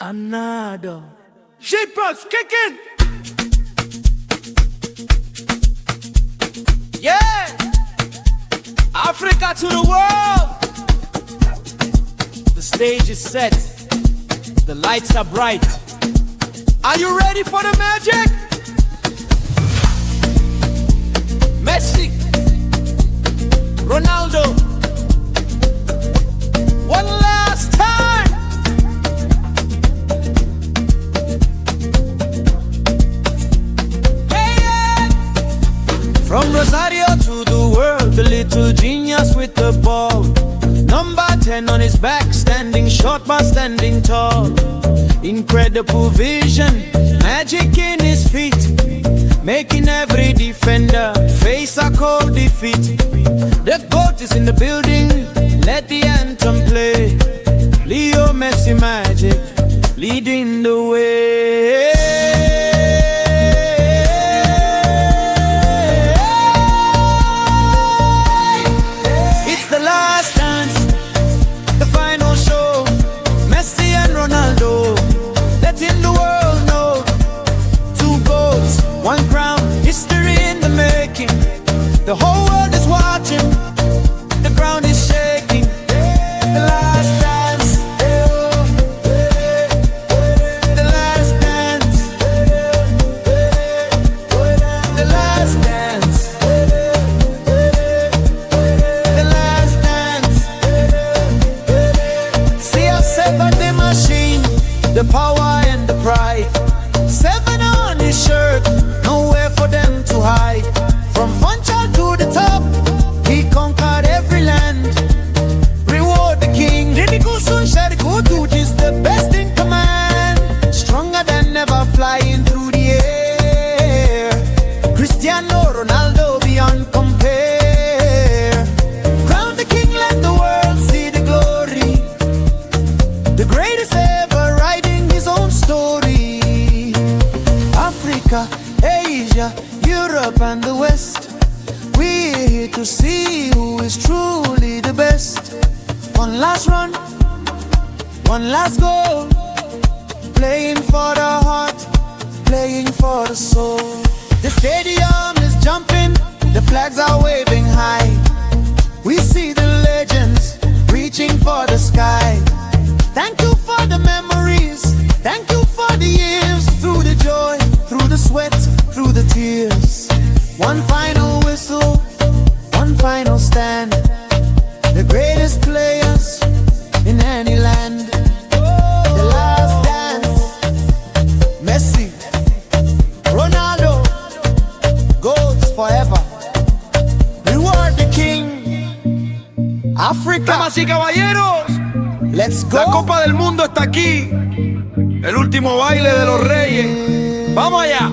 Another Jeepers kicking. Yeah, Africa to the world. The stage is set, the lights are bright. Are you ready for the magic? Messi, Ronaldo, one last time. From Rosario to the world, the little genius with the ball. Number 10 on his back, standing short but standing tall. Incredible vision, magic in his feet, making every defender face a cold defeat. The GOAT is in the building, let the anthem play. Leo Messi magic, leading the way. Letting the world know, two goals, one crown, history in the making. The whole world is watching, the ground is shaking. The last dance, the last dance, the last dance, the last dance. See how seven the machine, the power and the pride. 7 on his shirt, nowhere for them to hide. From Funchal to the top, he conquered every land. Reward the king, Rinikusun Sharikutuj is the best in command. Stronger than ever, flying through the air. Cristiano Ronaldo beyond compare. Crown the king, let the world see the glory. The greatest ever, writing his own story. Africa, Asia, Europe and the West, we're here to see who is truly the best. One last run, one last goal, playing for the heart, playing for the soul. The stadium is jumping, the flags are waving high. We see the legends reaching for the sky. Thank you for the memories, thank you for the years. Through the joy, through the sweat, through the tears. One final whistle, one final stand. The greatest players in any land. The last dance, Messi, Ronaldo, goals forever. Reward the king, Africa. Damas y caballeros, Let's go. la Copa del Mundo está aquí. El último baile de los reyes. ¡Vamos allá!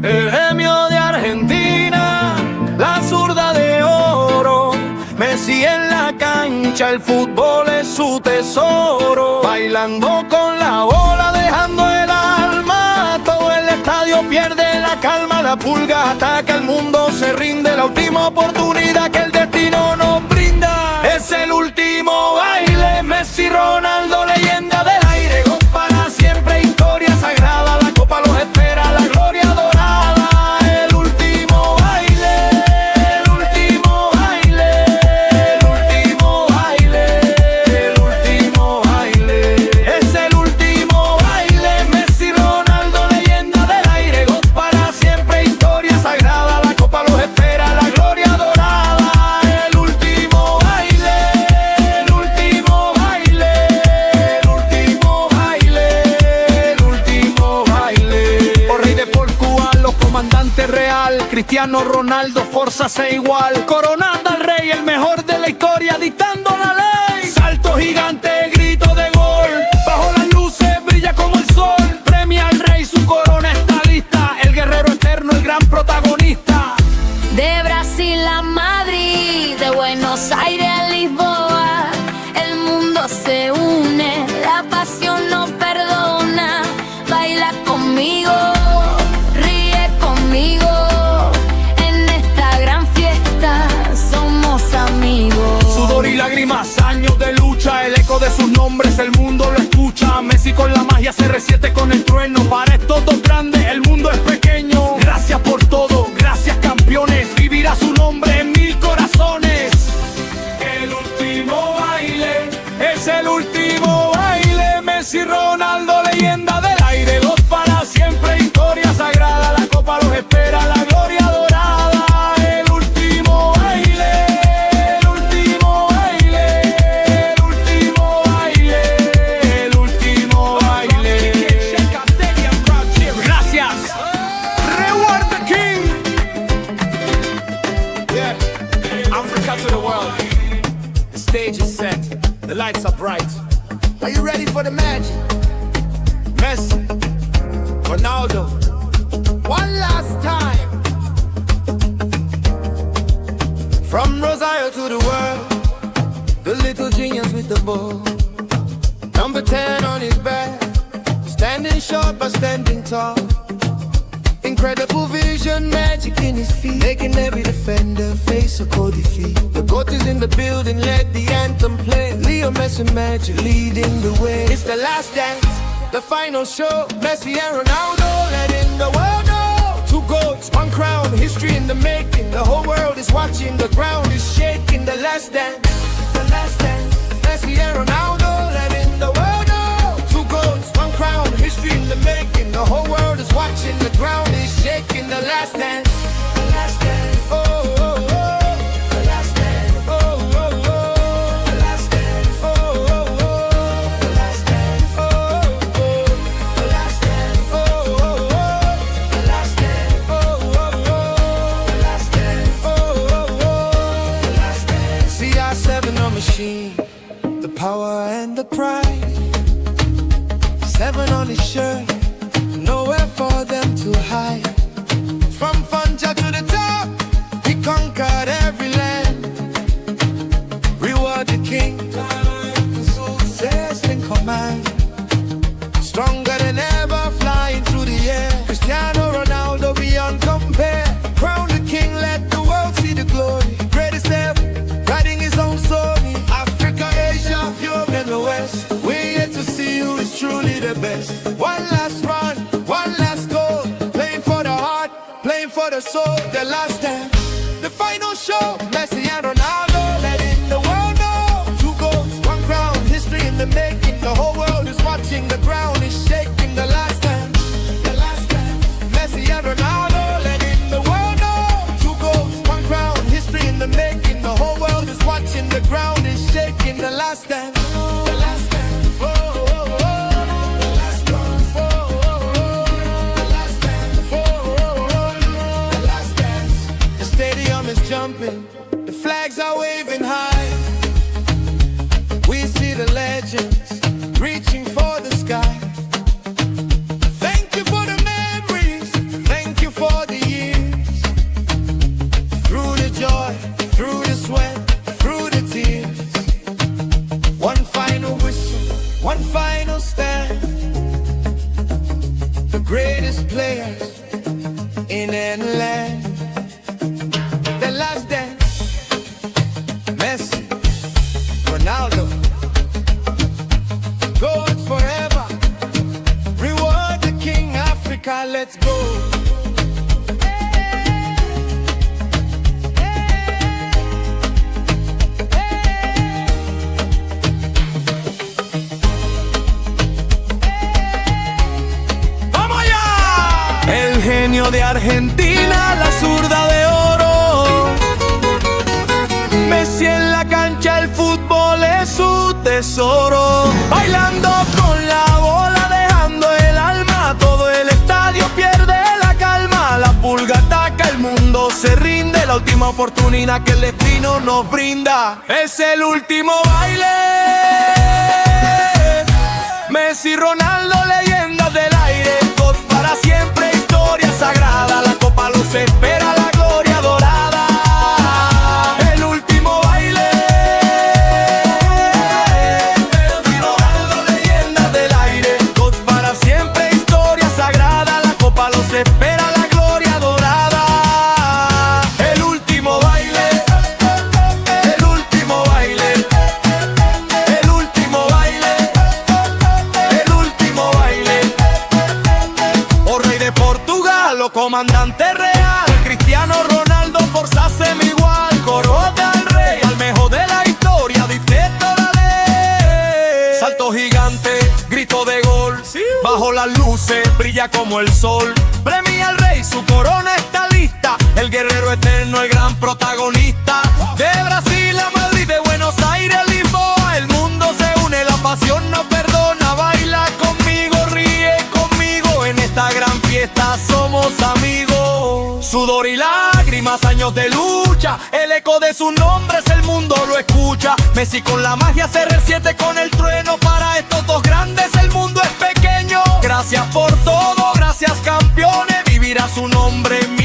El gemio de Argentina, la zurda de oro. Messi en la cancha, el fútbol es su tesoro. Bailando con la bola, dejando el alma. Todo el estadio pierde la calma. La pulga ataca, el mundo se rinde. La última oportunidad que el destino nos brinda. Es el último baile. Messi, Ronaldo, leyenda del aire. Gol para siempre, historia sagrada. La copa los espera, la gloria dorada. El último baile, el último baile, el último baile, el último baile. Es el último baile. Messi, Ronaldo, leyenda del aire. Gol para siempre, historia sagrada. La copa los espera, la gloria dorada. El último baile, el último baile, el último baile, el último baile. Por rey de Portugal, los comandantes real. Cristiano Ronaldo, forzase igual. Coronando al rey, el mejor de la historia, dictando la ley. Salto gigante, grito de gol. Bajo las luces brilla como el sol. Premia al rey, su corona está lista. El guerrero eterno, el gran protagonista. De Brasil a Madrid, de Buenos Aires a Lisboa, el mundo se une, la pasión no perdona. Baila conmigo, ríe conmigo, en esta gran fiesta somos amigos. Sudor y lágrimas, años de lucha, el eco de sus nombres el mundo lo escucha. Messi Messi con la magia, CR7 con el trueno. Para estos dos grandes el mundo es pequeño. Gracias por todo, gracias campeones. Vivirá su nombre en mil corazones. El último baile es el último baile. Messi, Ronaldo, leyenda del aire. Dos para siempre, historia sagrada. La copa los espera, la gloria dorada. El último baile, el último baile, el último baile, el último baile. Gracias. Reward the king. Yeah, Africa to the world. The stage is set, the lights are bright. Are you ready for the magic? Messi, Ronaldo, one last time. From Rosario to the world, the little genius with the ball. Number 10 on his back, standing short but standing tall. Incredible vision, magic in his feet, making every defender face a cold defeat. The GOAT is in the building, let the anthem play. Leo Messi magic leading the way. It's the last dance, the final show. Messi and Ronaldo letting the world know. Two GOATs, one crown, history in the making. The whole world is watching, the ground is shaking. The last dance, the last dance. Messi and Ronaldo letting the world know. Two GOATs, one crown, history in the making. The whole world is watching, the ground is shaking. The last dance, the last dance. Oh, oh, oh. The last dance. Oh, oh, oh. The last dance. Oh, oh, oh. The last dance. Oh, oh, oh. The last dance. Oh, oh, oh. The last dance. Oh, oh, oh. The last dance. Oh, oh, oh. The last dance. CR7 on machine, the power and the pride. 7 on his shirt, nowhere for them to hide. From Funja to the top, he conquered every land. Reward the king, success in command. Stronger than ever, flying through the air. Cristiano Ronaldo beyond compare. Crown the king, let the world see the glory. Greatest ever, riding his own story. Africa, Asia, Europe and the West. We're here to see who is truly the best. One last run, one last goal. Playing for the heart, playing for the soul. The last dance, the final show. Messi and Ronaldo letting the world know. Two goals, one crown, history in the making. The whole world is watching, the ground is shaking. The last dance, the last dance. Messi and Ronaldo letting the world know. Two goals, one crown, history in the making. The whole world is watching, the ground is shaking. The last dance, the last dance. Oh, oh, oh. The last dance. Oh, oh, oh. The last dance. Oh, oh, oh. The last dance. The stadium is jumping, the flags are waving high. We see the legends reaching for the sky. Thank you for the memories, thank you for the years. Through the joy, through the sweat, through the tears. One final whistle, one final stand. The greatest players in any land. The last dance, Messi, Ronaldo, gold forever. Reward the king, Africa, let's go. ¡Vamos allá! El genio de Argentina, la zurda de oro. Messi en la cancha, el fútbol es su tesoro. Bailando con la bola, dejando el alma. Todo el estadio pierde la calma. La pulga ataca, el mundo se rinde. La última oportunidad que el destino nos brinda. Es el último baile. Messi, Ronaldo, leyendas del aire. Dos para siempre, historia sagrada. La copa los espera, la gloria dorada. El último baile. Messi, Ronaldo, leyendas del aire. Dos para siempre, historia sagrada. La copa los espera, la gloria dorada. El último baile. El último baile. El último baile. El último comandante real, Cristiano, Ronaldo, Forza igual, corona al rey, al mejor de la historia, dicteto la ley. Salto gigante, grito de gol, bajo las luces, brilla como el sol. Premia al rey, su corona está lista, el guerrero eterno, el gran protagonista. De Brasil a Madrid, de Buenos Aires a Lisboa, el mundo se une, la pasión no perdona. Baila conmigo, ríe conmigo, en esta gran fiesta somos amigos. Sudor y lágrimas, años de lucha, el eco de sus nombres el mundo lo escucha. Messi con la magia, CR7 con el trueno, para estos dos grandes el mundo es pequeño. Gracias por todo, gracias campeones, vivirá su nombre en